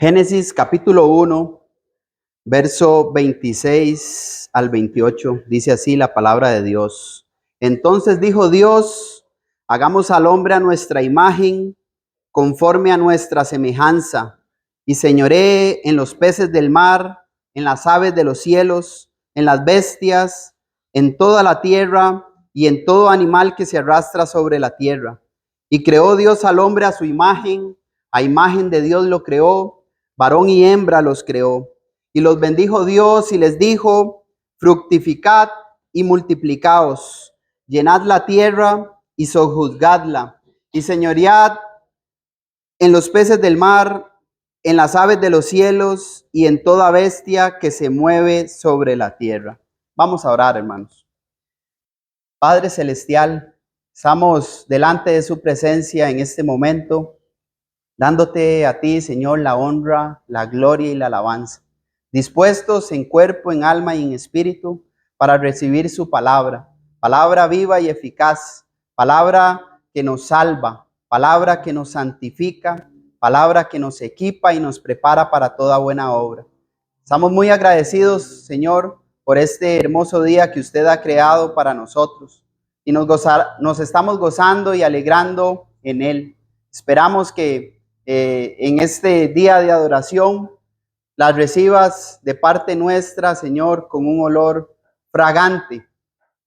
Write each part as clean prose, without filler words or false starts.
Génesis capítulo 1, verso 26 al 28, dice así la palabra de Dios. Entonces dijo Dios, hagamos al hombre a nuestra imagen, conforme a nuestra semejanza, y señoree en los peces del mar, en las aves de los cielos, en las bestias, en toda la tierra y en todo animal que se arrastra sobre la tierra. Y creó Dios al hombre a su imagen, a imagen de Dios lo creó, varón y hembra los creó. Y los bendijo Dios y les dijo, fructificad y multiplicaos, llenad la tierra y sojuzgadla, y señoread en los peces del mar, en las aves de los cielos y en toda bestia que se mueve sobre la tierra. Vamos a orar, hermanos. Padre Celestial, estamos delante de su presencia en este momento, dándote a ti, Señor, la honra, la gloria y la alabanza, dispuestos en cuerpo, en alma y en espíritu para recibir su palabra, palabra viva y eficaz, palabra que nos salva, palabra que nos santifica, palabra que nos equipa y nos prepara para toda buena obra. Estamos muy agradecidos, Señor, por este hermoso día que usted ha creado para nosotros y nos estamos gozando y alegrando en él. Esperamos que en este día de adoración las recibas de parte nuestra, Señor, con un olor fragante,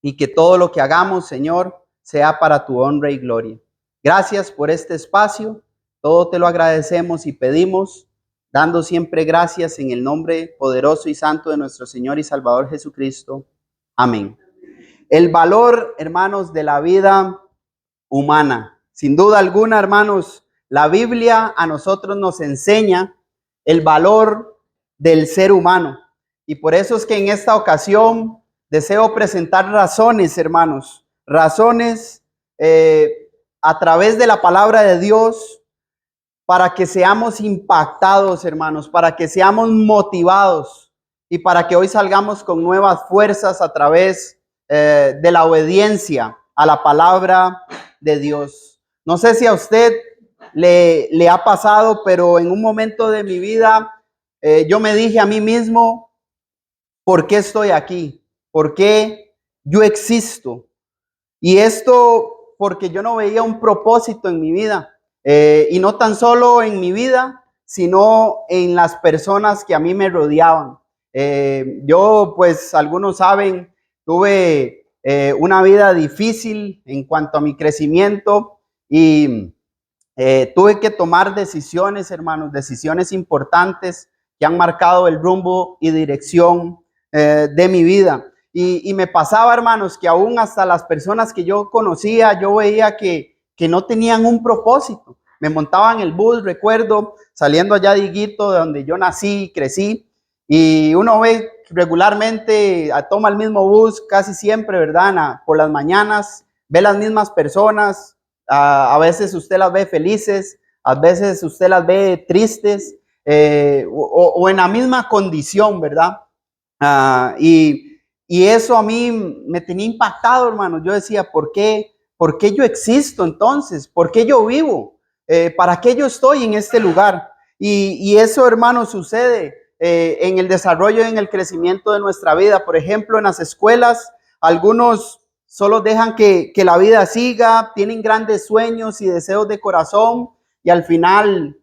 y que todo lo que hagamos, Señor, sea para tu honra y gloria. Gracias por este espacio, todo te lo agradecemos y pedimos, dando siempre gracias en el nombre poderoso y santo de nuestro Señor y Salvador Jesucristo. Amén. El valor, hermanos, de la vida humana. Sin duda alguna, hermanos, la Biblia a nosotros nos enseña el valor del ser humano. Y por eso es que en esta ocasión deseo presentar razones, hermanos, razones a través de la palabra de Dios para que seamos impactados, hermanos, para que seamos motivados y para que hoy salgamos con nuevas fuerzas a través de la obediencia a la palabra de Dios. No sé si a usted le ha pasado, pero en un momento de mi vida yo me dije a mí mismo, ¿por qué estoy aquí? ¿Por qué yo existo? Y esto porque yo no veía un propósito en mi vida. Y no tan solo en mi vida, sino en las personas que a mí me rodeaban. Yo, pues, algunos saben, tuve una vida difícil en cuanto a mi crecimiento y tuve que tomar decisiones, hermanos, decisiones importantes que han marcado el rumbo y dirección de mi vida. Y me pasaba, hermanos, que aún hasta las personas que yo conocía, yo veía que no tenían un propósito. Me montaba en el bus, recuerdo, saliendo allá de Higuito, de donde yo nací y crecí, y uno ve regularmente, toma el mismo bus casi siempre, ¿verdad? Por las mañanas, ve las mismas personas, a veces usted las ve felices, a veces usted las ve tristes, o en la misma condición, ¿verdad? Y eso a mí me tenía impactado, hermano. Yo decía, ¿por qué yo existo entonces? ¿Por qué yo vivo? ¿Para qué yo estoy en este lugar? Y eso, hermano, sucede en el desarrollo y en el crecimiento de nuestra vida. Por ejemplo, en las escuelas, algunos solo dejan que la vida siga, tienen grandes sueños y deseos de corazón y al final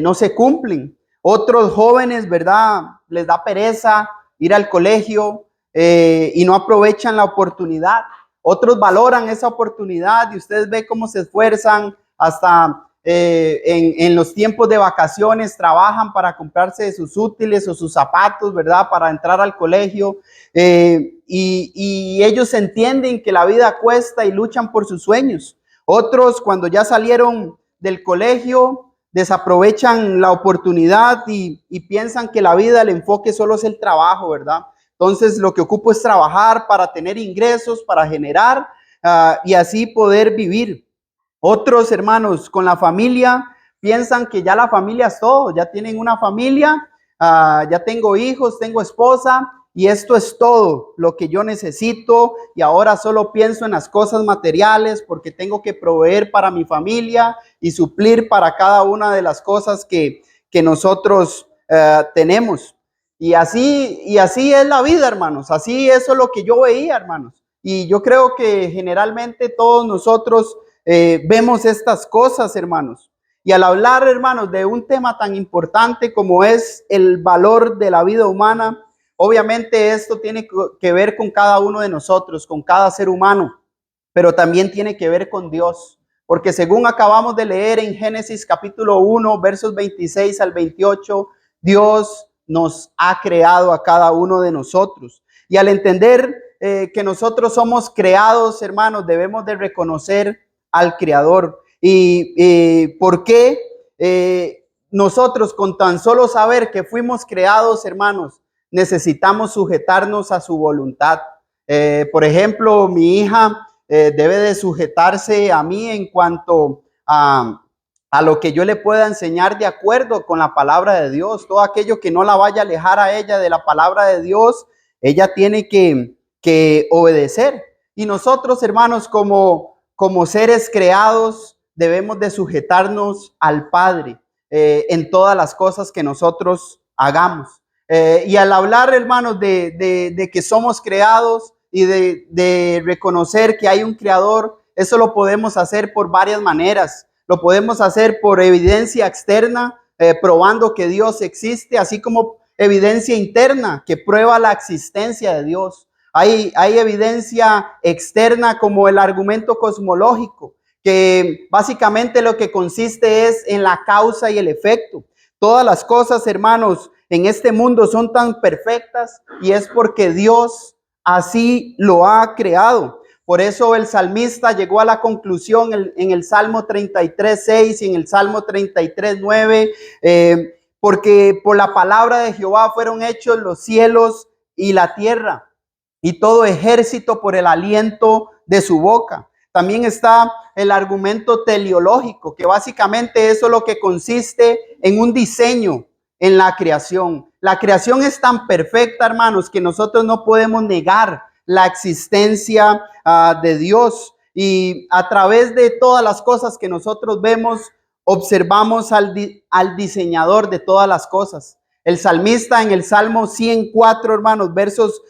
no se cumplen. Otros jóvenes, ¿verdad? Les da pereza ir al colegio y no aprovechan la oportunidad. Otros valoran esa oportunidad y ustedes ven cómo se esfuerzan hasta en los tiempos de vacaciones, trabajan para comprarse sus útiles o sus zapatos, ¿verdad? Para entrar al colegio y ellos entienden que la vida cuesta y luchan por sus sueños. Otros, cuando ya salieron del colegio, desaprovechan la oportunidad y piensan que la vida, el enfoque solo es el trabajo, ¿verdad? Entonces lo que ocupo es trabajar para tener ingresos, para generar y así poder vivir. Otros, hermanos, con la familia piensan que ya la familia es todo, ya tienen una familia, ya tengo hijos, tengo esposa y esto es todo lo que yo necesito y ahora solo pienso en las cosas materiales porque tengo que proveer para mi familia y suplir para cada una de las cosas que que nosotros tenemos. Y así es la vida, hermanos. Así eso es lo que yo veía, hermanos. Y yo creo que generalmente todos nosotros vemos estas cosas, hermanos. Y al hablar, hermanos, de un tema tan importante como es el valor de la vida humana, obviamente esto tiene que ver con cada uno de nosotros, con cada ser humano, pero también tiene que ver con Dios. Porque según acabamos de leer en Génesis capítulo 1, versos 26 al 28, Dios nos ha creado a cada uno de nosotros. Y al entender que nosotros somos creados, hermanos, debemos de reconocer al Creador. ¿Y por qué nosotros con tan solo saber que fuimos creados, hermanos, necesitamos sujetarnos a su voluntad? Por ejemplo, mi hija debe de sujetarse a mí en cuanto a lo que yo le pueda enseñar de acuerdo con la palabra de Dios. Todo aquello que no la vaya a alejar a ella de la palabra de Dios, ella tiene que obedecer. Y nosotros, hermanos, como seres creados, debemos de sujetarnos al Padre en todas las cosas que nosotros hagamos. Y al hablar, hermanos, de que somos creados y de reconocer que hay un creador, eso lo podemos hacer por varias maneras. Lo podemos hacer por evidencia externa, probando que Dios existe, así como evidencia interna que prueba la existencia de Dios. Hay evidencia externa como el argumento cosmológico, que básicamente lo que consiste es en la causa y el efecto. Todas las cosas, hermanos, en este mundo son tan perfectas y es porque Dios así lo ha creado. Por eso el salmista llegó a la conclusión en el Salmo 33:6 y en el Salmo 33:9, porque por la palabra de Jehová fueron hechos los cielos y la tierra, y todo ejército por el aliento de su boca. También está el argumento teleológico, que básicamente eso es lo que consiste en un diseño en la creación. La creación es tan perfecta, hermanos, que nosotros no podemos negar la existencia de Dios. Y a través de todas las cosas que nosotros vemos, observamos al diseñador de todas las cosas. El salmista en el Salmo 104, hermanos, versos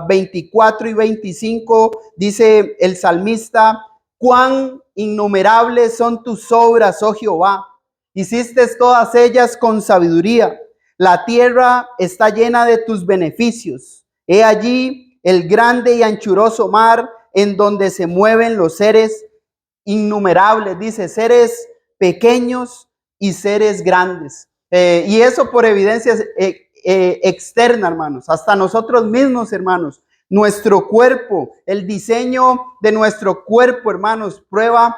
24 y 25, dice el salmista: cuán innumerables son tus obras, oh Jehová. Hiciste todas ellas con sabiduría. La tierra está llena de tus beneficios. He allí el grande y anchuroso mar en donde se mueven los seres innumerables. Dice, seres pequeños y seres grandes. Y eso por evidencia externa, hermanos. Hasta nosotros mismos, hermanos. Nuestro cuerpo, el diseño de nuestro cuerpo, hermanos, prueba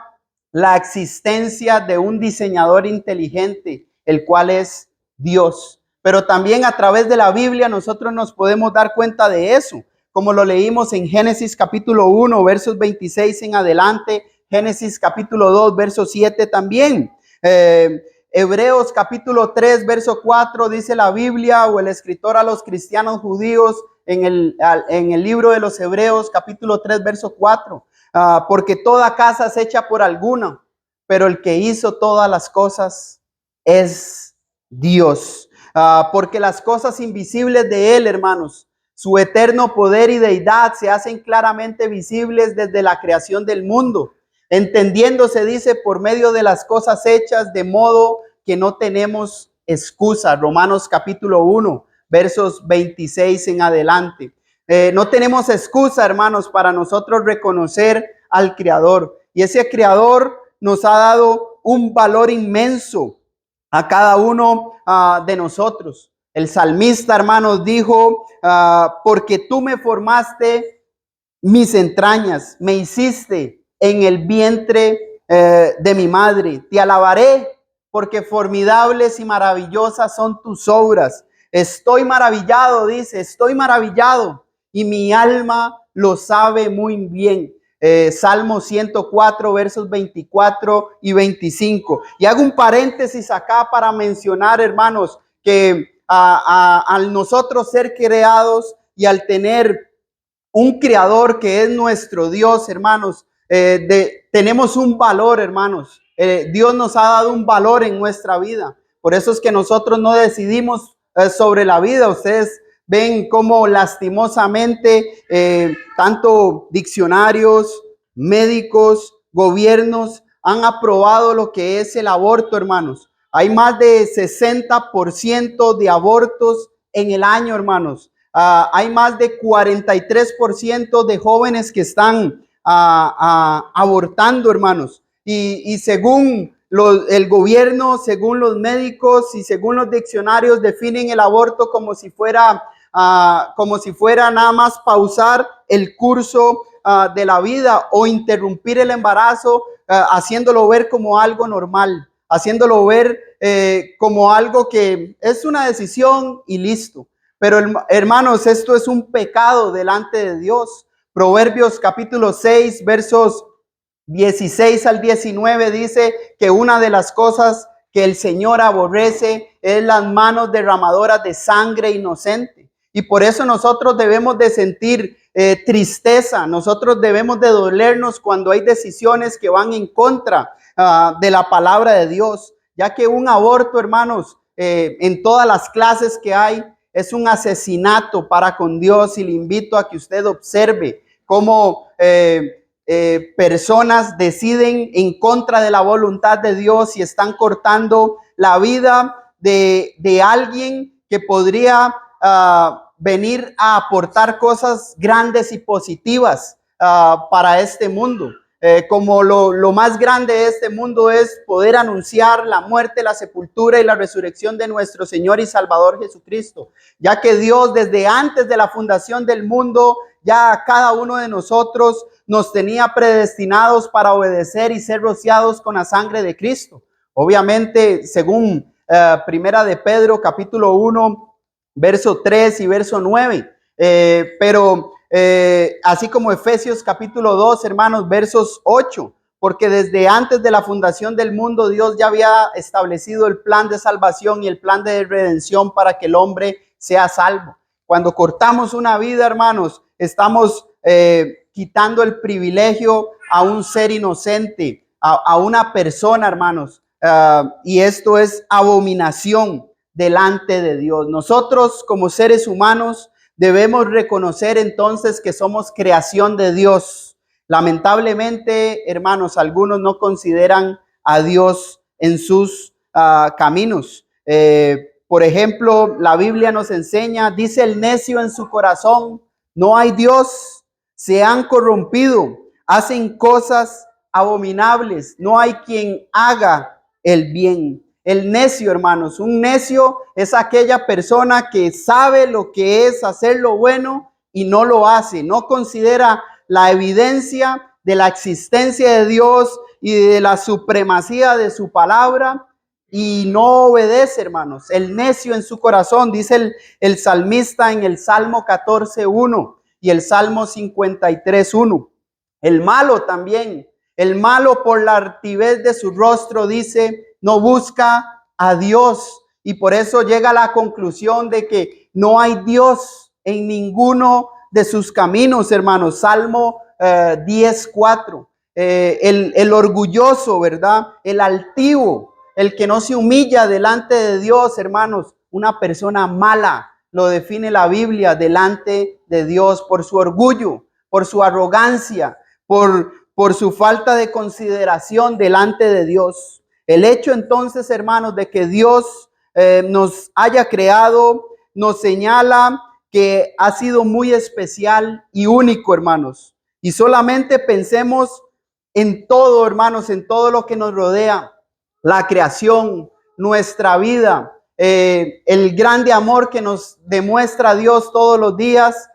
la existencia de un diseñador inteligente, el cual es Dios. Pero también a través de la Biblia nosotros nos podemos dar cuenta de eso, como lo leímos en Génesis capítulo 1, versos 26 en adelante, Génesis capítulo 2, verso 7 también. Hebreos capítulo 3, verso 4 dice la Biblia, o el escritor a los cristianos judíos en el libro de los Hebreos capítulo 3, verso 4. Porque toda casa es hecha por alguno, pero el que hizo todas las cosas es Dios. Porque las cosas invisibles de Él, hermanos, su eterno poder y deidad se hacen claramente visibles desde la creación del mundo, entendiéndose, dice, por medio de las cosas hechas, de modo que no tenemos excusa. Romanos capítulo 1, versos 26 en adelante. No tenemos excusa, hermanos, para nosotros reconocer al Creador. Y ese Creador nos ha dado un valor inmenso a cada uno de nosotros. El salmista, hermanos, dijo, porque tú me formaste mis entrañas, me hiciste en el vientre de mi madre. Te alabaré porque formidables y maravillosas son tus obras. Estoy maravillado, dice, estoy maravillado y mi alma lo sabe muy bien. Salmo 104, versos 24 y 25. Y hago un paréntesis acá para mencionar, hermanos, que al nosotros ser creados y al tener un creador que es nuestro Dios, hermanos, tenemos un valor, hermanos. Dios nos ha dado un valor en nuestra vida. Por eso es que nosotros no decidimos sobre la vida. Ustedes ven cómo lastimosamente tanto diccionarios, médicos, gobiernos han aprobado lo que es el aborto, hermanos. Hay más de 60% de abortos en el año, hermanos. Hay más de 43% de jóvenes que están abortando, hermanos. Y según el gobierno, según los médicos y según los diccionarios, definen el aborto como si fuera nada más pausar el curso de la vida o interrumpir el embarazo, haciéndolo ver como algo normal, haciéndolo ver como algo que es una decisión y listo. Pero hermanos, esto es un pecado delante de Dios. Proverbios capítulo 6, versos 16 al 19 dice que una de las cosas que el Señor aborrece es las manos derramadoras de sangre inocente. Y por eso nosotros debemos de sentir tristeza, nosotros debemos de dolernos cuando hay decisiones que van en contra de la palabra de Dios, ya que un aborto, hermanos, en todas las clases que hay, es un asesinato para con Dios. Y le invito a que usted observe cómo personas deciden en contra de la voluntad de Dios y están cortando la vida de alguien que podría venir a aportar cosas grandes y positivas para este mundo. Como lo más grande de este mundo es poder anunciar la muerte, la sepultura y la resurrección de nuestro Señor y Salvador Jesucristo, ya que Dios desde antes de la fundación del mundo, ya a cada uno de nosotros nos tenía predestinados para obedecer y ser rociados con la sangre de Cristo. Obviamente, según Primera de Pedro, capítulo 1, verso 3 y verso 9. Pero así como Efesios capítulo 2, hermanos, versos 8. Porque desde antes de la fundación del mundo, Dios ya había establecido el plan de salvación y el plan de redención para que el hombre sea salvo. Cuando cortamos una vida, hermanos, estamos quitando el privilegio a un ser inocente, a una persona, hermanos. Y esto es abominación delante de Dios. Nosotros como seres humanos debemos reconocer entonces que somos creación de Dios. Lamentablemente, hermanos, algunos no consideran a Dios en sus caminos. Por ejemplo, la Biblia nos enseña, dice el necio en su corazón, no hay Dios, se han corrompido, hacen cosas abominables, no hay quien haga el bien. El necio, hermanos, un necio es aquella persona que sabe lo que es hacer lo bueno y no lo hace, no considera la evidencia de la existencia de Dios y de la supremacía de su palabra y no obedece, hermanos. El necio en su corazón, dice el salmista en el Salmo 14:1 y el Salmo 53:1. El malo también, el malo por la altivez de su rostro, dice, no busca a Dios, y por eso llega a la conclusión de que no hay Dios en ninguno de sus caminos, hermanos. Salmo 10:4. El orgulloso, ¿verdad? El altivo, el que no se humilla delante de Dios, hermanos. Una persona mala, lo define la Biblia, delante de Dios por su orgullo, por su arrogancia, por su falta de consideración delante de Dios. El hecho entonces, hermanos, de que Dios nos haya creado, nos señala que ha sido muy especial y único, hermanos. Y solamente pensemos en todo, hermanos, en todo lo que nos rodea, la creación, nuestra vida, el grande amor que nos demuestra Dios todos los días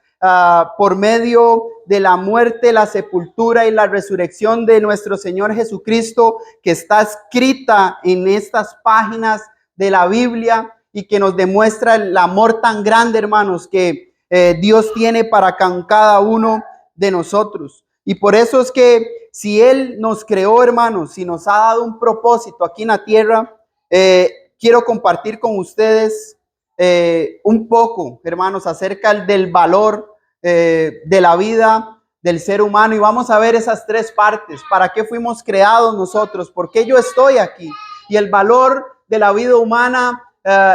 por medio de la muerte, la sepultura y la resurrección de nuestro Señor Jesucristo, que está escrita en estas páginas de la Biblia y que nos demuestra el amor tan grande, hermanos, que Dios tiene para cada uno de nosotros. Y por eso es que si Él nos creó, hermanos, si nos ha dado un propósito aquí en la tierra, quiero compartir con ustedes un poco, hermanos, acerca del valor de la vida del ser humano. Y vamos a ver esas tres partes. ¿Para qué fuimos creados nosotros? ¿Por qué yo estoy aquí? Y el valor de la vida humana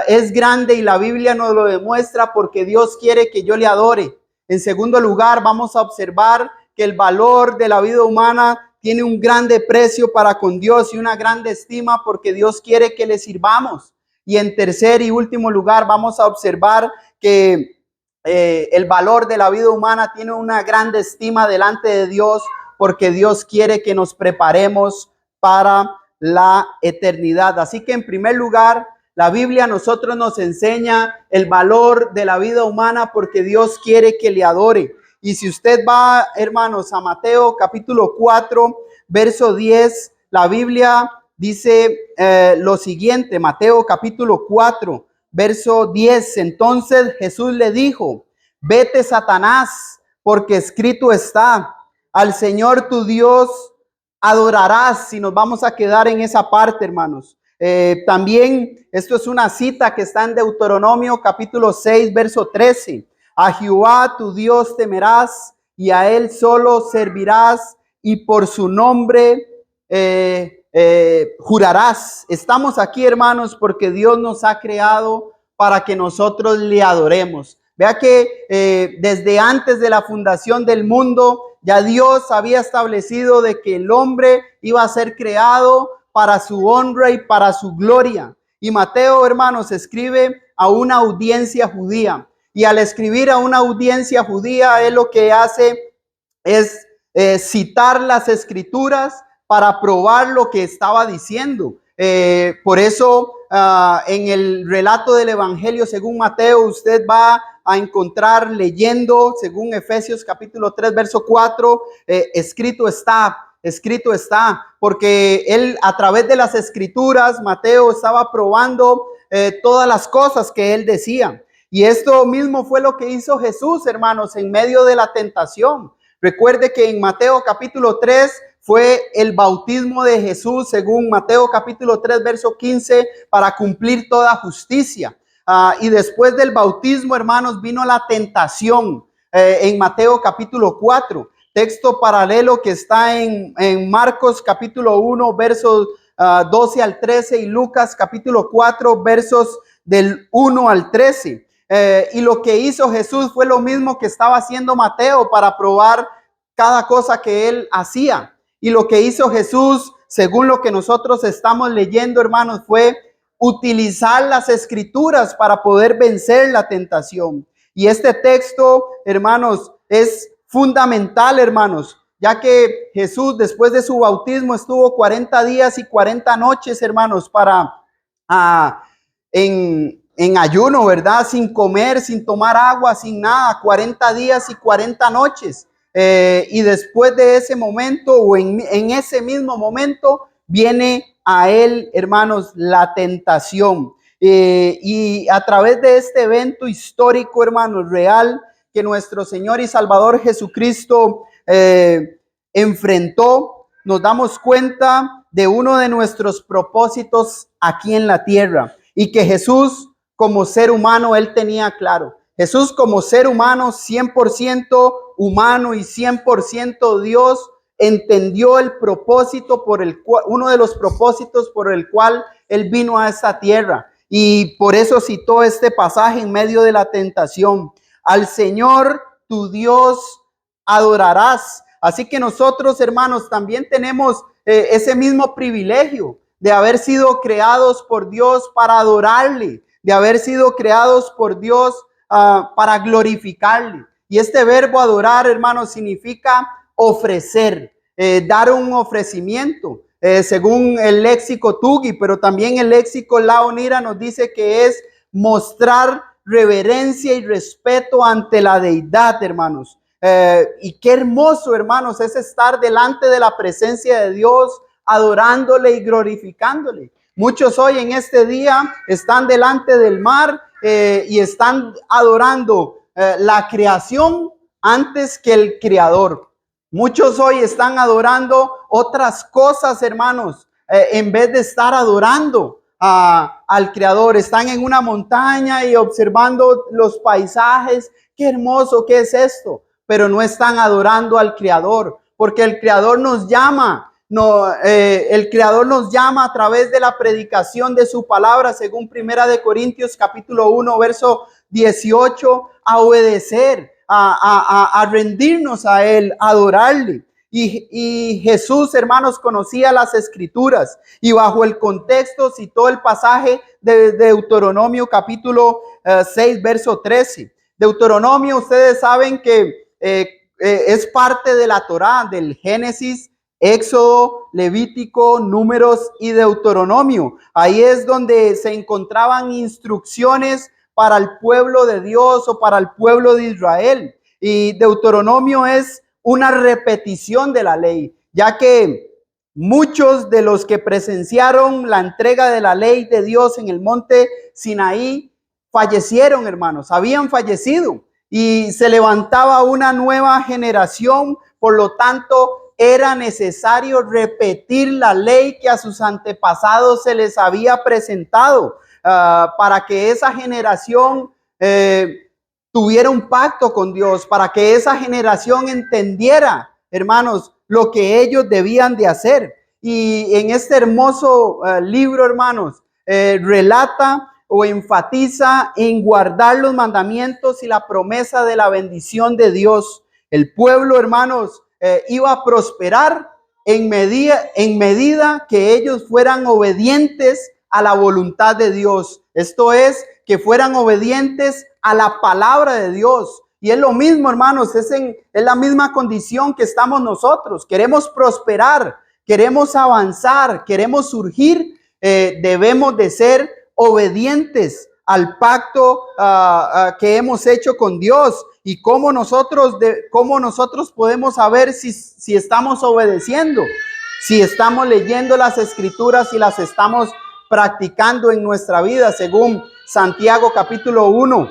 es grande y la Biblia nos lo demuestra porque Dios quiere que yo le adore. En segundo lugar, vamos a observar que el valor de la vida humana tiene un grande precio para con Dios y una grande estima porque Dios quiere que le sirvamos. Y en tercer y último lugar, vamos a observar que el valor de la vida humana tiene una grande estima delante de Dios porque Dios quiere que nos preparemos para la eternidad. Así que en primer lugar, la Biblia a nosotros nos enseña el valor de la vida humana porque Dios quiere que le adore. Y si usted va, hermanos, a Mateo capítulo 4, verso 10, la Biblia dice lo siguiente, Mateo capítulo 4, verso 10. Entonces Jesús le dijo: vete, Satanás, porque escrito está, al Señor tu Dios adorarás. Si nos vamos a quedar en esa parte, hermanos. También esto es una cita que está en Deuteronomio capítulo 6, verso 13. A Jehová tu Dios temerás y a él solo servirás y por su nombre jurarás. Estamos aquí, hermanos, porque Dios nos ha creado para que nosotros le adoremos. Vea que desde antes de la fundación del mundo, ya Dios había establecido de que el hombre iba a ser creado para su honra y para su gloria. Y Mateo, hermanos, escribe a una audiencia judía. Y al escribir a una audiencia judía, él lo que hace es citar las escrituras para probar lo que estaba diciendo. Por eso, en el relato del Evangelio según Mateo, usted va a encontrar leyendo, según Efesios capítulo 3, verso 4, escrito está, porque él a través de las escrituras, Mateo estaba probando todas las cosas que él decía. Y esto mismo fue lo que hizo Jesús, hermanos, en medio de la tentación. Recuerde que en Mateo capítulo 3 fue el bautismo de Jesús, según Mateo capítulo 3, verso 15, para cumplir toda justicia. Y después del bautismo, hermanos, vino la tentación en Mateo capítulo 4. Texto paralelo que está en Marcos capítulo 1, versos 12 al 13 y Lucas capítulo 4, versos del 1 al 13. Y lo que hizo Jesús fue lo mismo que estaba haciendo Mateo para probar cada cosa que él hacía. Y lo que hizo Jesús, según lo que nosotros estamos leyendo, hermanos, fue utilizar las escrituras para poder vencer la tentación. Y este texto, hermanos, es fundamental, hermanos, ya que Jesús después de su bautismo estuvo 40 días y 40 noches, hermanos, en ayuno, ¿verdad? Sin comer, sin tomar agua, sin nada, 40 días y 40 noches. Y después de ese momento o en ese mismo momento viene a él, hermanos, la tentación. Y a través de este evento histórico, hermanos, real, que nuestro Señor y Salvador Jesucristo enfrentó, nos damos cuenta de uno de nuestros propósitos aquí en la tierra y que Jesús como ser humano, él tenía claro. Jesús como ser humano, 100% humano y 100% Dios, entendió el propósito por el cual, uno de los propósitos por el cual él vino a esta tierra. Y por eso citó este pasaje en medio de la tentación. Al Señor tu Dios adorarás. Así que nosotros, hermanos, también tenemos ese mismo privilegio de haber sido creados por Dios para adorarle, de haber sido creados por Dios para glorificarle. Y este verbo adorar, hermanos, significa ofrecer, dar un ofrecimiento. Según el léxico Tugi, pero también el léxico Laonira nos dice que es mostrar reverencia y respeto ante la deidad, hermanos. Y qué hermoso, hermanos, es estar delante de la presencia de Dios, adorándole y glorificándole. Muchos hoy en este día están delante del mar y están adorando la creación antes que el creador. Muchos hoy están adorando otras cosas, hermanos, en vez de estar adorando al creador. Están en una montaña y observando los paisajes. Qué hermoso, ¿qué es esto? Pero no están adorando al creador, porque el creador nos llama no, el Creador nos llama a través de la predicación de su palabra, según Primera de Corintios capítulo 1, verso 18, a obedecer, a rendirnos a Él, a adorarle. Y Jesús, hermanos, conocía las escrituras y bajo el contexto citó el pasaje de Deuteronomio capítulo 6, verso 13. Deuteronomio, ustedes saben que es parte de la Torá, del Génesis, Éxodo, Levítico, Números y Deuteronomio. Ahí es donde se encontraban instrucciones para el pueblo de Dios o para el pueblo de Israel. Y Deuteronomio es una repetición de la ley, ya que muchos de los que presenciaron la entrega de la ley de Dios en el monte Sinaí fallecieron, hermanos, habían fallecido y se levantaba una nueva generación. Por lo tanto, era necesario repetir la ley que a sus antepasados se les había presentado para que esa generación tuviera un pacto con Dios, para que esa generación entendiera, hermanos, lo que ellos debían de hacer. Y en este hermoso libro, hermanos, relata o enfatiza en guardar los mandamientos y la promesa de la bendición de Dios. El pueblo, hermanos, iba a prosperar en medida que ellos fueran obedientes a la voluntad de Dios. Esto es, que fueran obedientes a la palabra de Dios. Y es lo mismo, hermanos, es la misma condición que estamos nosotros. Queremos prosperar, queremos avanzar, queremos surgir, debemos de ser obedientes al pacto que hemos hecho con Dios. Y cómo nosotros podemos saber si estamos obedeciendo, si estamos leyendo las escrituras y las estamos practicando en nuestra vida, según Santiago capítulo 1,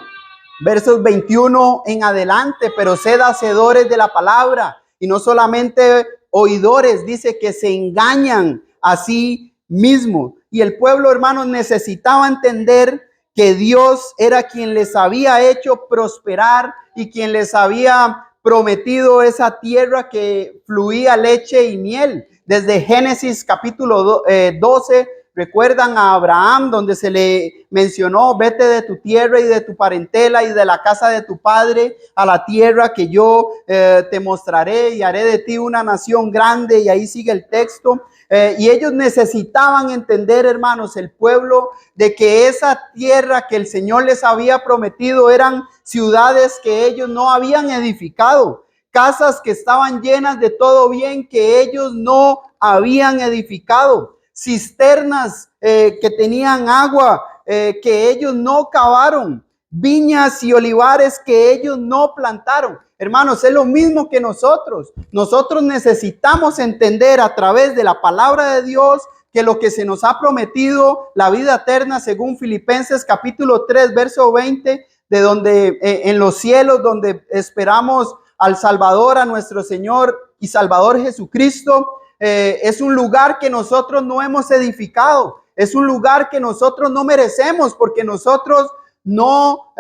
versos 21 en adelante. Pero sed hacedores de la palabra y no solamente oidores, dice, que se engañan a sí mismos. Y el pueblo, hermanos, necesitaba entender que Dios era quien les había hecho prosperar y quien les había prometido esa tierra que fluía leche y miel. Desde Génesis capítulo 12, recuerdan a Abraham, donde se le mencionó: vete de tu tierra y de tu parentela y de la casa de tu padre a la tierra que yo te mostraré, y haré de ti una nación grande. Y ahí sigue el texto. Y ellos necesitaban entender, hermanos, el pueblo, de que esa tierra que el Señor les había prometido eran ciudades que ellos no habían edificado, casas que estaban llenas de todo bien que ellos no habían edificado, cisternas que tenían agua que ellos no cavaron, viñas y olivares que ellos no plantaron. Hermanos, es lo mismo que nosotros. Nosotros necesitamos entender a través de la palabra de Dios que lo que se nos ha prometido, la vida eterna, según Filipenses capítulo 3, verso 20, de donde en los cielos, donde esperamos al Salvador, a nuestro Señor y Salvador Jesucristo, es un lugar que nosotros no hemos edificado, es un lugar que nosotros no merecemos, porque nosotros no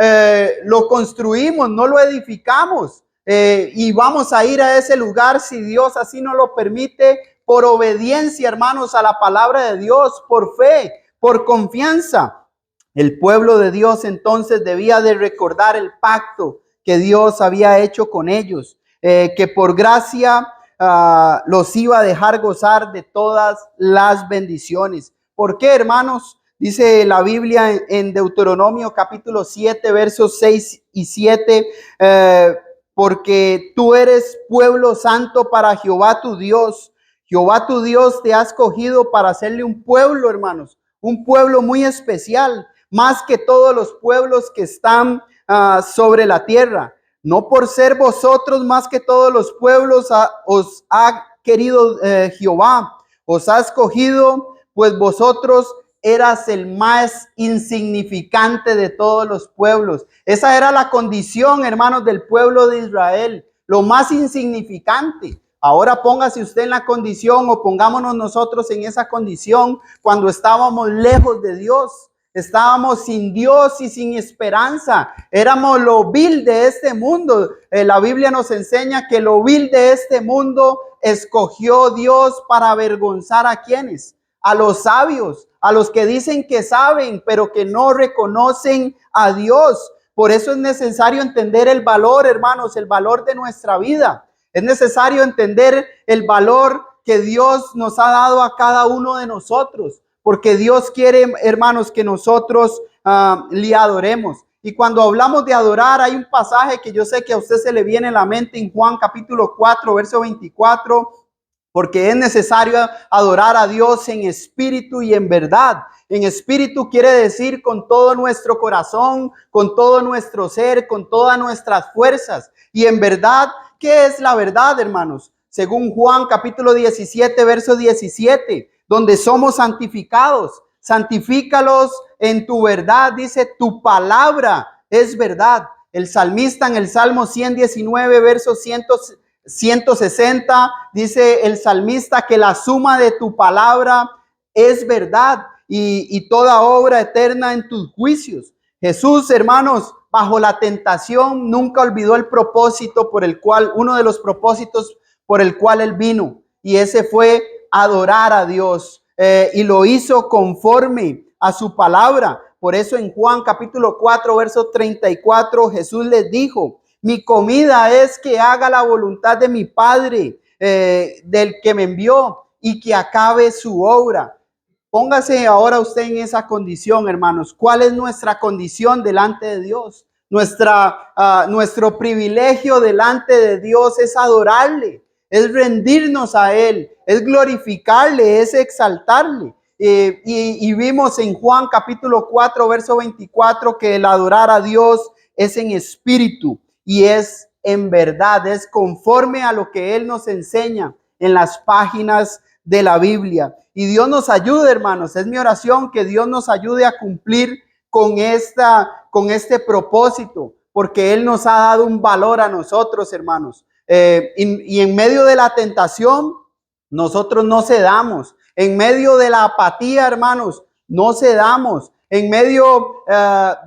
lo construimos, no lo edificamos, y vamos a ir a ese lugar, si Dios así nos lo permite, por obediencia, hermanos, a la palabra de Dios, por fe, por confianza. El pueblo de Dios entonces debía de recordar el pacto que Dios había hecho con ellos, que por gracia los iba a dejar gozar de todas las bendiciones. ¿Por qué, hermanos? Dice la Biblia en Deuteronomio capítulo 7, versos 6 y 7, porque tú eres pueblo santo para Jehová tu Dios. Jehová tu Dios te ha escogido para hacerle un pueblo, hermanos, un pueblo muy especial, más que todos los pueblos que están sobre la tierra. No por ser vosotros más que todos los pueblos os ha querido Jehová, os ha escogido, pues vosotros eras el más insignificante de todos los pueblos. Esa era la condición, hermanos, del pueblo de Israel, lo más insignificante. Ahora póngase usted en la condición, o pongámonos nosotros en esa condición cuando estábamos lejos de Dios. Estábamos sin Dios y sin esperanza. Éramos lo vil de este mundo. La Biblia nos enseña que lo vil de este mundo escogió Dios para avergonzar a quienes, a los sabios, a los que dicen que saben, pero que no reconocen a Dios. Por eso es necesario entender el valor, hermanos, el valor de nuestra vida. Es necesario entender el valor que Dios nos ha dado a cada uno de nosotros, porque Dios quiere, hermanos, que nosotros le adoremos. Y cuando hablamos de adorar, hay un pasaje que yo sé que a usted se le viene a la mente en Juan capítulo 4, verso 24, porque es necesario adorar a Dios en espíritu y en verdad. En espíritu quiere decir con todo nuestro corazón, con todo nuestro ser, con todas nuestras fuerzas. Y en verdad, ¿qué es la verdad, hermanos? Según Juan capítulo 17, verso 17, donde somos santificados. Santifícalos en tu verdad, dice, tu palabra es verdad. El salmista en el Salmo 119, verso 160, dice el salmista que la suma de tu palabra es verdad y toda obra eterna en tus juicios. Jesús, hermanos, bajo la tentación, nunca olvidó el propósito por el cual, uno de los propósitos por el cual él vino, y ese fue adorar a Dios. Y lo hizo conforme a su palabra. Por eso en Juan capítulo 4, verso 34, Jesús les dijo, mi comida es que haga la voluntad de mi Padre, del que me envió, y que acabe su obra. Póngase ahora usted en esa condición, hermanos. ¿Cuál es nuestra condición delante de Dios? Nuestro privilegio delante de Dios es adorarle, es rendirnos a Él, es glorificarle, es exaltarle. Y vimos en Juan capítulo 4, verso 24, que el adorar a Dios es en espíritu y es en verdad, es conforme a lo que Él nos enseña en las páginas de la Biblia. Y Dios nos ayude, hermanos. Es mi oración que Dios nos ayude a cumplir con este propósito, porque Él nos ha dado un valor a nosotros, hermanos. Y en medio de la tentación, nosotros no cedamos. En medio de la apatía, hermanos, no cedamos. En medio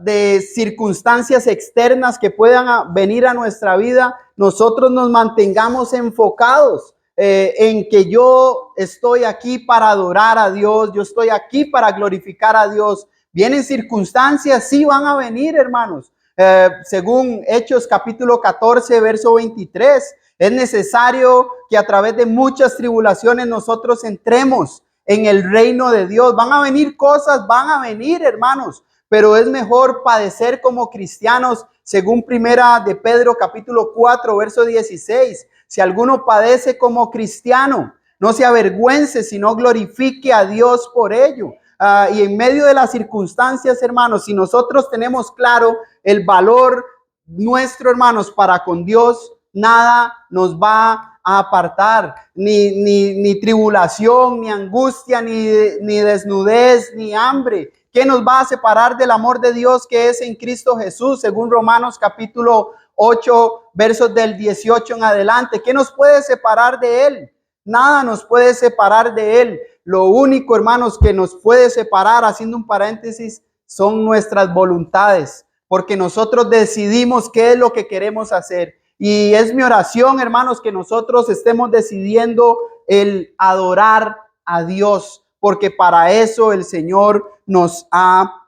de circunstancias externas que puedan venir a nuestra vida, nosotros nos mantengamos enfocados en que yo estoy aquí para adorar a Dios, yo estoy aquí para glorificar a Dios. Vienen circunstancias, sí van a venir, hermanos. Según Hechos capítulo 14, verso 23, es necesario que a través de muchas tribulaciones nosotros entremos en el reino de Dios. Van a venir cosas, van a venir, hermanos, pero es mejor padecer como cristianos, según primera de Pedro capítulo 4, verso 16. Si alguno padece como cristiano, no se avergüence, sino glorifique a Dios por ello. Y en medio de las circunstancias, hermanos, si nosotros tenemos claro el valor nuestro, hermanos, para con Dios, nada nos va a apartar, ni tribulación, ni angustia, ni desnudez, ni hambre. ¿Qué nos va a separar del amor de Dios que es en Cristo Jesús? Según Romanos capítulo 8, versos del 18 en adelante. ¿Qué nos puede separar de Él? Nada nos puede separar de Él. Lo único, hermanos, que nos puede separar, haciendo un paréntesis, son nuestras voluntades, porque nosotros decidimos qué es lo que queremos hacer. Y es mi oración, hermanos, que nosotros estemos decidiendo el adorar a Dios, porque para eso el Señor nos ha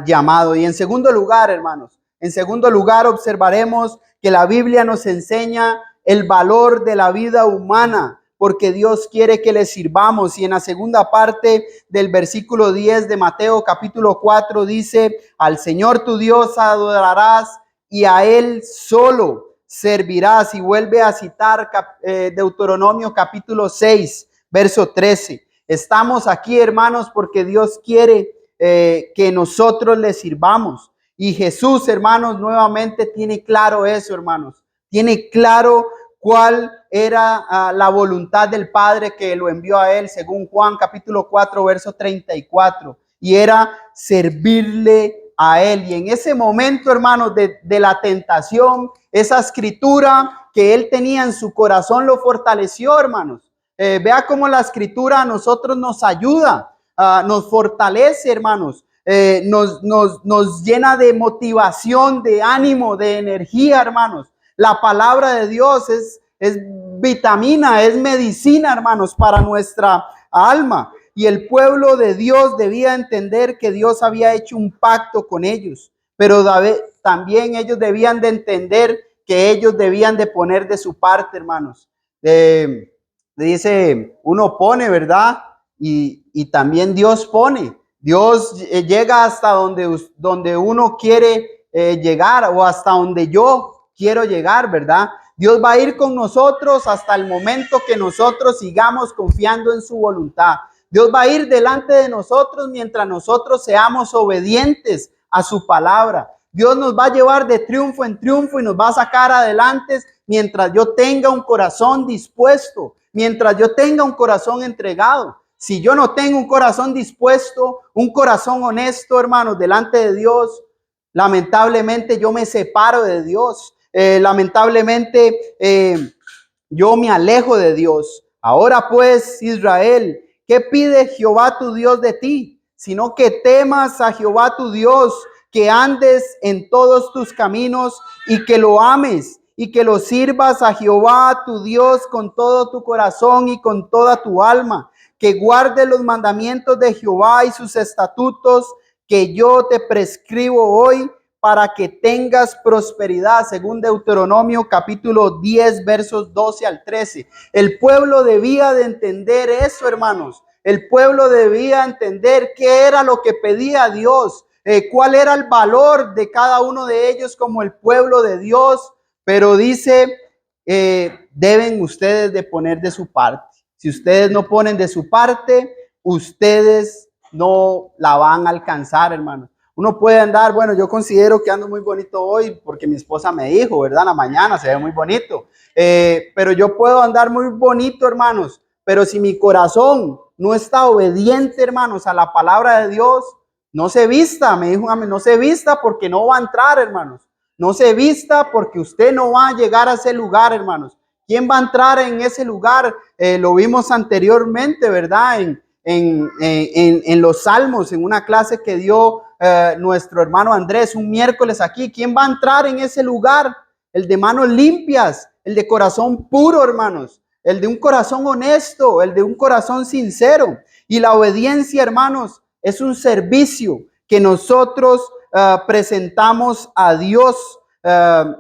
llamado. Y en segundo lugar, hermanos, en segundo lugar observaremos que la Biblia nos enseña el valor de la vida humana, porque Dios quiere que le sirvamos. Y en la segunda parte del versículo 10 de Mateo capítulo 4 dice, al Señor tu Dios adorarás y a Él solo servirás. Y vuelve a citar Deuteronomio capítulo 6, verso 13. Estamos aquí, hermanos, porque Dios quiere que nosotros le sirvamos. Y Jesús, hermanos, nuevamente tiene claro eso, hermanos. Tiene claro cuál era la voluntad del Padre que lo envió a Él, según Juan capítulo 4, verso 34. Y era servirle a Él. Y en ese momento, hermanos, de la tentación, esa escritura que Él tenía en su corazón lo fortaleció, hermanos. Vea cómo la escritura a nosotros nos ayuda, nos fortalece, hermanos. Nos llena de motivación, de ánimo, de energía, hermanos. La palabra de Dios es vitamina, es medicina, hermanos, para nuestra alma. Y el pueblo de Dios debía entender que Dios había hecho un pacto con ellos, pero también ellos debían de entender que ellos debían de poner de su parte, hermanos. Dice, uno pone, ¿verdad? Y también Dios pone. Dios llega hasta donde uno quiere llegar, o hasta donde yo quiero llegar, ¿verdad? Dios va a ir con nosotros hasta el momento que nosotros sigamos confiando en su voluntad. Dios va a ir delante de nosotros mientras nosotros seamos obedientes a su palabra. Dios nos va a llevar de triunfo en triunfo y nos va a sacar adelante mientras yo tenga un corazón dispuesto, mientras yo tenga un corazón entregado. Si yo no tengo un corazón dispuesto, un corazón honesto, hermanos, delante de Dios, lamentablemente yo me separo de Dios. Lamentablemente yo me alejo de Dios. Ahora pues, Israel, ¿qué pide Jehová tu Dios de ti? Sino que temas a Jehová tu Dios, que andes en todos tus caminos y que lo ames y que lo sirvas a Jehová tu Dios con todo tu corazón y con toda tu alma, que guardes los mandamientos de Jehová y sus estatutos que yo te prescribo hoy, para que tengas prosperidad, según Deuteronomio capítulo 10, versos 12 al 13. El pueblo debía de entender eso, hermanos. El pueblo debía entender qué era lo que pedía Dios, cuál era el valor de cada uno de ellos como el pueblo de Dios. Pero dice, deben ustedes de poner de su parte. Si ustedes no ponen de su parte, ustedes no la van a alcanzar, hermanos. Uno puede andar, bueno, yo considero que ando muy bonito hoy porque mi esposa me dijo, ¿verdad? En la mañana se ve muy bonito. Pero yo puedo andar muy bonito, hermanos. Pero si mi corazón no está obediente, hermanos, a la palabra de Dios, no se vista, me dijo, no se vista porque no va a entrar, hermanos. No se vista porque usted no va a llegar a ese lugar, hermanos. ¿Quién va a entrar en ese lugar? Lo vimos anteriormente, ¿verdad? En los Salmos, en una clase que dio nuestro hermano Andrés un miércoles aquí. ¿Quién va a entrar en ese lugar? El de manos limpias, el de corazón puro, hermanos, el de un corazón honesto, el de un corazón sincero. Y la obediencia, hermanos, es un servicio que nosotros presentamos a Dios.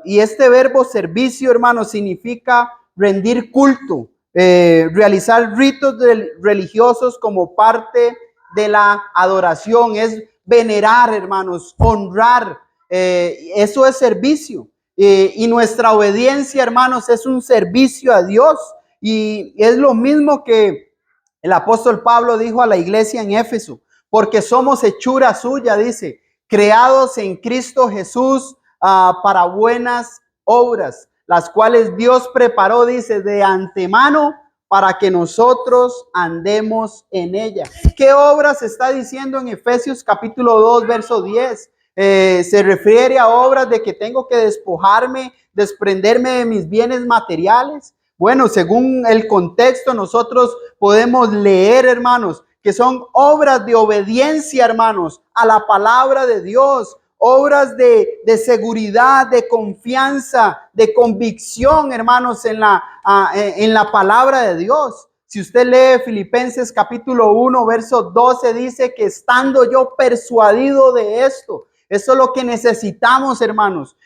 Y este verbo servicio, hermanos, significa rendir culto, realizar ritos religiosos como parte de la adoración. Es venerar, hermanos, honrar. Eso es servicio. Y nuestra obediencia, hermanos, es un servicio a Dios. Y es lo mismo que el apóstol Pablo dijo a la iglesia en Éfeso, porque somos hechura suya, dice, creados en Cristo Jesús para buenas obras, las cuales Dios preparó, dice, de antemano para que nosotros andemos en ella. ¿Qué obras está diciendo en Efesios capítulo 2, verso 10? Se refiere a obras de que tengo que despojarme, desprenderme de mis bienes materiales. Bueno, según el contexto, nosotros podemos leer, hermanos, que son obras de obediencia, hermanos, a la palabra de Dios, obras de seguridad, de confianza, de convicción, hermanos, en la palabra de Dios. Si usted lee Filipenses capítulo 1, verso 12, dice que estando yo persuadido de esto, eso es lo que necesitamos, hermanos.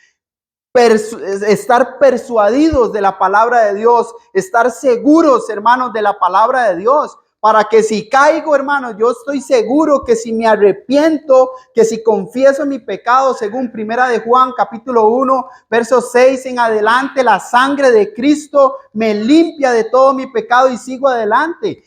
Estar persuadidos de la palabra de Dios, estar seguros, hermanos, de la palabra de Dios, para que si caigo, hermanos, yo estoy seguro que si me arrepiento, que si confieso mi pecado, según Primera de Juan, capítulo 1, verso 6 en adelante, la sangre de Cristo me limpia de todo mi pecado y sigo adelante.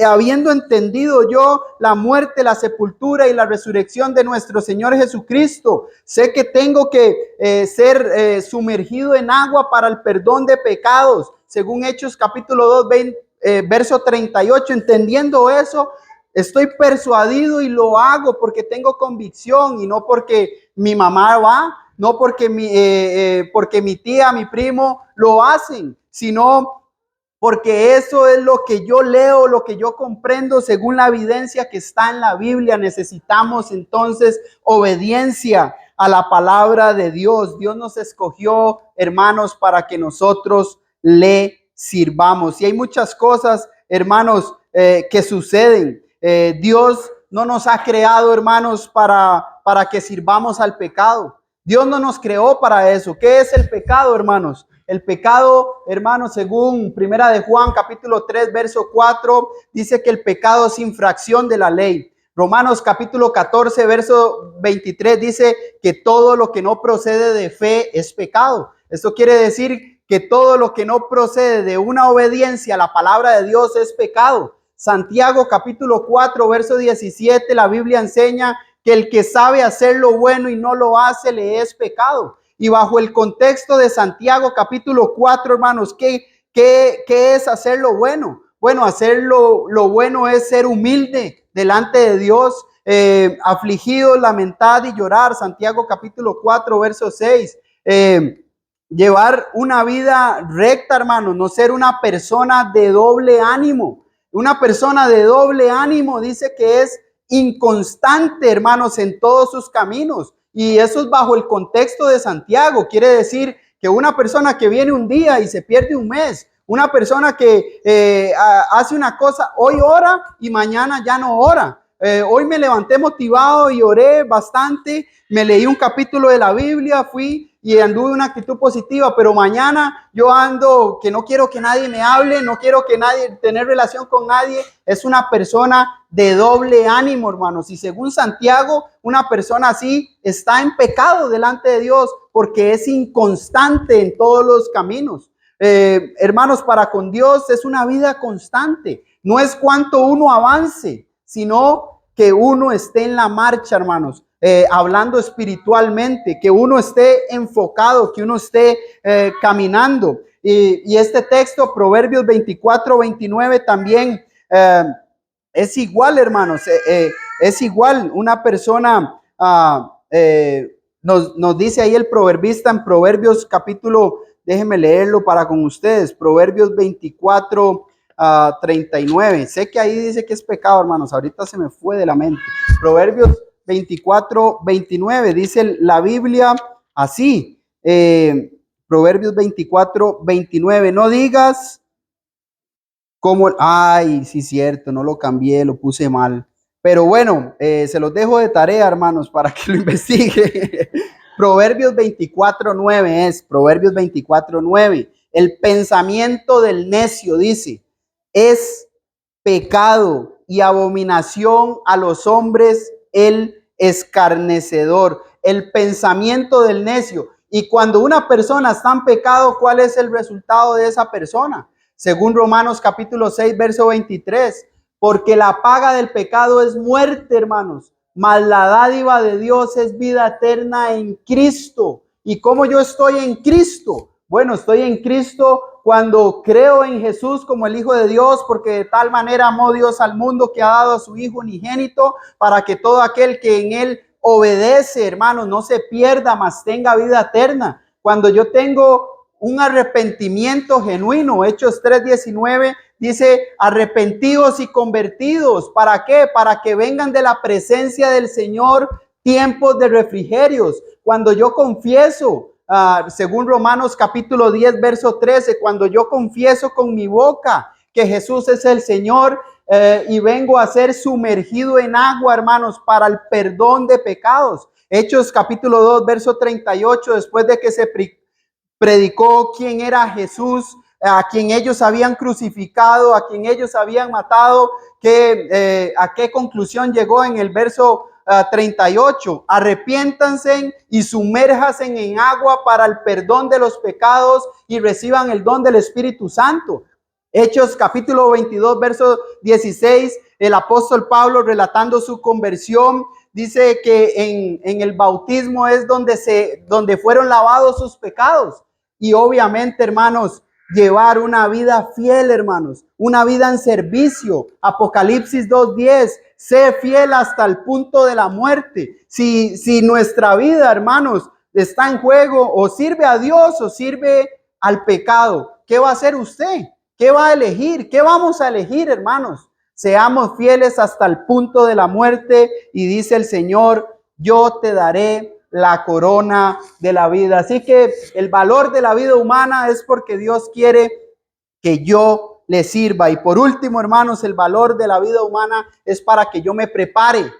Habiendo entendido yo la muerte, la sepultura y la resurrección de nuestro Señor Jesucristo, sé que tengo que ser sumergido en agua para el perdón de pecados, según Hechos capítulo 2, verso 38. Entendiendo eso, estoy persuadido y lo hago porque tengo convicción y no porque mi mamá va, no porque mi tía, mi primo lo hacen, sino porque eso es lo que yo leo, lo que yo comprendo según la evidencia que está en la Biblia. Necesitamos entonces obediencia a la palabra de Dios. Dios nos escogió, hermanos, para que nosotros le sirvamos. Y hay muchas cosas, hermanos, que suceden. Dios no nos ha creado, hermanos, para que sirvamos al pecado. Dios no nos creó para eso. ¿Qué es el pecado, hermanos? El pecado, hermanos, según Primera de Juan, capítulo 3, verso 4, dice que el pecado es infracción de la ley. Romanos capítulo 14, verso 23 dice que todo lo que no procede de fe es pecado. Esto quiere decir que todo lo que no procede de una obediencia a la palabra de Dios es pecado. Santiago capítulo 4, verso 17, la Biblia enseña que el que sabe hacer lo bueno y no lo hace, le es pecado. Y bajo el contexto de Santiago capítulo 4, hermanos, ¿qué es hacer lo bueno? Bueno, hacer lo bueno es ser humilde delante de Dios, afligido, lamentar y llorar. Santiago capítulo 4, verso 6. Llevar una vida recta, hermanos, no ser una persona de doble ánimo. Una persona de doble ánimo dice que es inconstante, hermanos, en todos sus caminos. Y eso es bajo el contexto de Santiago. Quiere decir que una persona que viene un día y se pierde un mes, una persona que hace una cosa, hoy ora y mañana ya no ora. Hoy me levanté motivado y oré bastante, me leí un capítulo de la Biblia, fui y anduve una actitud positiva, pero mañana yo ando que no quiero que nadie me hable, no quiero que nadie tener relación con nadie. Es una persona de doble ánimo, hermanos. Y según Santiago, una persona así está en pecado delante de Dios porque es inconstante en todos los caminos. Hermanos, para con Dios es una vida constante. No es cuánto uno avance, sino que uno esté en la marcha, hermanos. Hablando espiritualmente, que uno esté enfocado, que uno esté caminando. Y este texto, Proverbios 24, 29, también es igual, hermanos. Es igual. Una persona nos dice ahí el proverbista en Proverbios capítulo, déjenme leerlo para con ustedes, Proverbios 24, 39. Sé que ahí dice que es pecado, hermanos. Ahorita se me fue de la mente. Proverbios 24, 29, dice la Biblia así, Proverbios 24, 29, no digas como, ay, sí, cierto, no lo cambié, lo puse mal, pero bueno, se los dejo de tarea, hermanos, para que lo investigue. Proverbios 24, 9 es, Proverbios 24, 9, el pensamiento del necio, dice, es pecado y abominación a los hombres el escarnecedor, el pensamiento del necio. Y cuando una persona está en pecado, ¿cuál es el resultado de esa persona? Según Romanos capítulo 6, verso 23, porque la paga del pecado es muerte, hermanos, mas la dádiva de Dios es vida eterna en Cristo. ¿Y cómo yo estoy en Cristo? Bueno, estoy en Cristo cuando creo en Jesús como el Hijo de Dios, porque de tal manera amó Dios al mundo que ha dado a su Hijo unigénito para que todo aquel que en él obedece, hermanos, no se pierda, mas tenga vida eterna. Cuando yo tengo un arrepentimiento genuino, Hechos 3:19 dice, arrepentidos y convertidos. ¿Para qué? Para que vengan de la presencia del Señor tiempos de refrigerios. Cuando yo confieso, según Romanos capítulo 10, verso 13, cuando yo confieso con mi boca que Jesús es el Señor y vengo a ser sumergido en agua, hermanos, para el perdón de pecados. Hechos capítulo 2, verso 38, después de que se predicó quién era Jesús, a quien ellos habían crucificado, a quien ellos habían matado, a qué conclusión llegó en el verso 38, arrepiéntanse y sumérjanse en agua para el perdón de los pecados y reciban el don del Espíritu Santo. Hechos capítulo 22, verso 16, el apóstol Pablo relatando su conversión, dice que en el bautismo es donde fueron lavados sus pecados. Y obviamente, hermanos, llevar una vida fiel, hermanos, una vida en servicio. Apocalipsis 2:10, sé fiel hasta el punto de la muerte. Si nuestra vida, hermanos, está en juego, o sirve a Dios o sirve al pecado, ¿qué va a hacer usted? ¿Qué va a elegir? ¿Qué vamos a elegir, hermanos? Seamos fieles hasta el punto de la muerte y dice el Señor, yo te daré la corona de la vida. Así que el valor de la vida humana es porque Dios quiere que yo le sirva. Y por último, hermanos, el valor de la vida humana es para que yo me prepare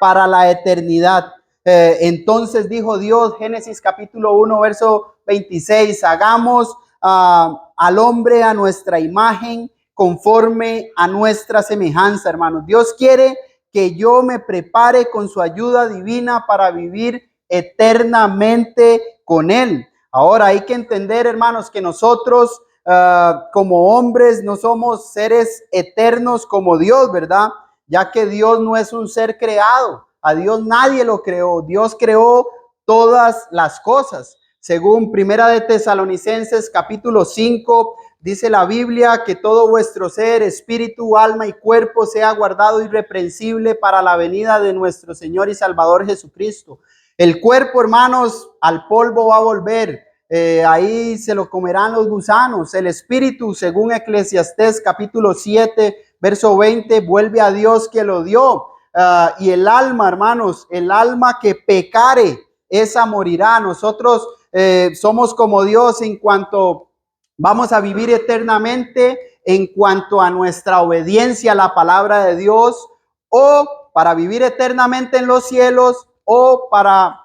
para la eternidad. Entonces dijo Dios, Génesis capítulo 1, verso 26, hagamos al hombre a nuestra imagen, conforme a nuestra semejanza, hermanos. Dios quiere que yo me prepare con su ayuda divina para vivir eternamente con Él. Ahora hay que entender, hermanos, que nosotros como hombres no somos seres eternos como Dios, ¿verdad? Ya que Dios no es un ser creado. A Dios nadie lo creó. Dios creó todas las cosas. Según Primera de Tesalonicenses capítulo 5, dice la Biblia que todo vuestro ser, espíritu, alma y cuerpo sea guardado irreprensible para la venida de nuestro Señor y Salvador Jesucristo. El cuerpo, hermanos, al polvo va a volver. Ahí se lo comerán los gusanos. El espíritu, según Eclesiastés capítulo 7, verso 20, vuelve a Dios que lo dio. Y el alma, hermanos, el alma que pecare, esa morirá. Nosotros somos como Dios en cuanto vamos a vivir eternamente, en cuanto a nuestra obediencia a la palabra de Dios, o para vivir eternamente en los cielos, o para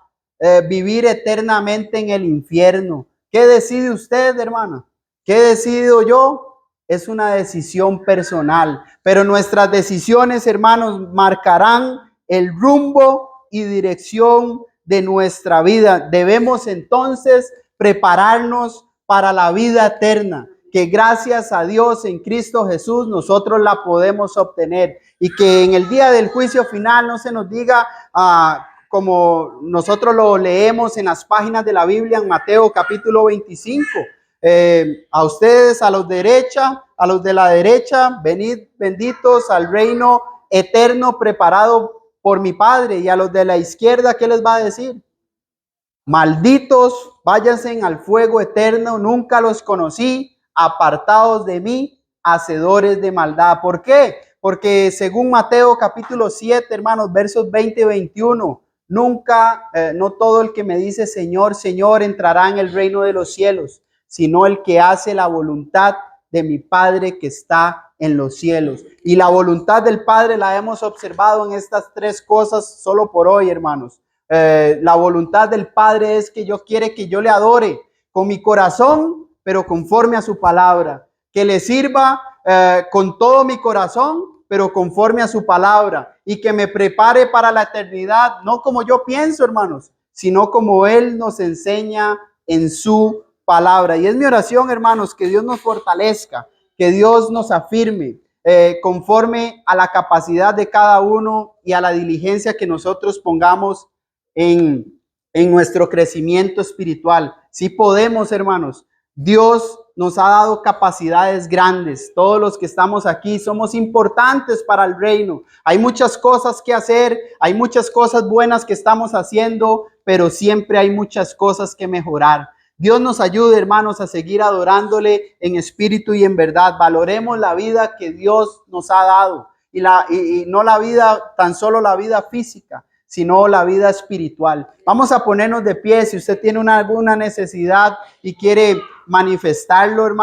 vivir eternamente en el infierno. ¿Qué decide usted, hermano? ¿Qué decido yo? Es una decisión personal, pero nuestras decisiones, hermanos, marcarán el rumbo y dirección de nuestra vida. Debemos entonces prepararnos para la vida eterna, que gracias a Dios en Cristo Jesús nosotros la podemos obtener, y que en el día del juicio final no se nos diga como nosotros lo leemos en las páginas de la Biblia en Mateo capítulo 25. A ustedes, a los de la derecha, venid benditos al reino eterno preparado por mi Padre. Y a los de la izquierda, ¿qué les va a decir? Malditos, váyanse al fuego eterno, nunca los conocí, apartados de mí, hacedores de maldad. ¿Por qué? Porque según Mateo capítulo 7, hermanos, versos 20 y 21, nunca, no todo el que me dice Señor, Señor, entrará en el reino de los cielos, sino el que hace la voluntad de mi Padre que está en los cielos. Y la voluntad del Padre la hemos observado en estas tres cosas solo por hoy, hermanos. La voluntad del Padre es que quiere que yo le adore con mi corazón, pero conforme a su palabra, que le sirva con todo mi corazón, pero conforme a su palabra, y que me prepare para la eternidad, no como yo pienso, hermanos, sino como Él nos enseña en su palabra. Y es mi oración, hermanos, que Dios nos fortalezca, que Dios nos afirme, conforme a la capacidad de cada uno y a la diligencia que nosotros pongamos en nuestro crecimiento espiritual. Sí podemos, hermanos. Dios nos ha dado capacidades grandes. Todos los que estamos aquí somos importantes para el reino. Hay muchas cosas que hacer, hay muchas cosas buenas que estamos haciendo, pero siempre hay muchas cosas que mejorar. Dios nos ayude, hermanos, a seguir adorándole en espíritu y en verdad. Valoremos la vida que Dios nos ha dado, y no la vida, tan solo la vida física, sino la vida espiritual. Vamos a ponernos de pie. Si usted tiene alguna necesidad y quiere manifestarlo, hermano.